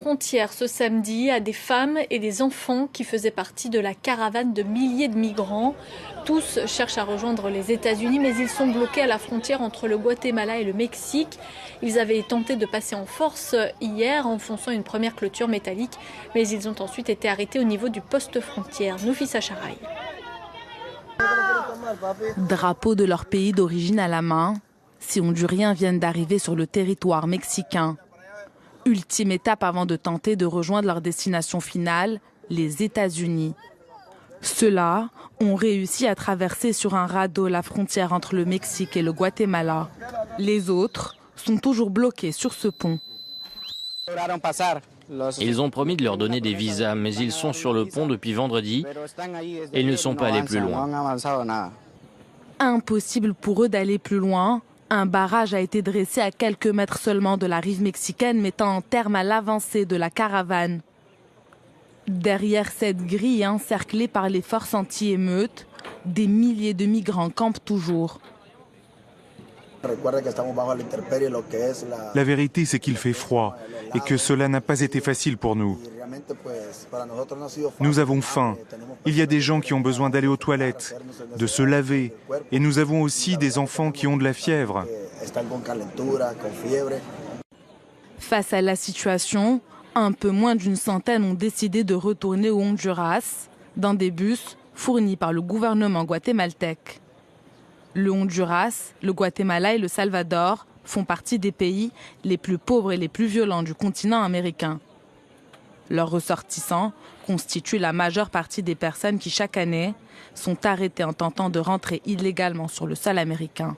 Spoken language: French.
frontière ce samedi à des femmes et des enfants qui faisaient partie de la caravane de milliers de migrants. Tous cherchent à rejoindre les États-Unis, mais ils sont bloqués à la frontière entre le Guatemala et le Mexique. Ils avaient tenté de passer en force hier en fonçant une première clôture métallique, mais ils ont ensuite été arrêtés au niveau du poste frontière. Nafissa Charaï. Drapeau de leur pays d'origine à la main, ces Honduriens viennent d'arriver sur le territoire mexicain. Ultime étape avant de tenter de rejoindre leur destination finale, les États-Unis. Ceux-là ont réussi à traverser sur un radeau la frontière entre le Mexique et le Guatemala. Les autres sont toujours bloqués sur ce pont. Ils ont promis de leur donner des visas, mais ils sont sur le pont depuis vendredi et ils ne sont pas allés plus loin. Impossible pour eux d'aller plus loin. Un barrage a été dressé à quelques mètres seulement de la rive mexicaine, mettant un terme à l'avancée de la caravane. Derrière cette grille encerclée par les forces anti-émeutes, des milliers de migrants campent toujours. La vérité, c'est qu'il fait froid et que cela n'a pas été facile pour nous. Nous avons faim. Il y a des gens qui ont besoin d'aller aux toilettes, de se laver. Et nous avons aussi des enfants qui ont de la fièvre. Face à la situation, un peu moins d'une centaine ont décidé de retourner au Honduras dans des bus fournis par le gouvernement guatémaltèque. Le Honduras, le Guatemala et le Salvador font partie des pays les plus pauvres et les plus violents du continent américain. Leurs ressortissants constituent la majeure partie des personnes qui, chaque année, sont arrêtées en tentant de rentrer illégalement sur le sol américain.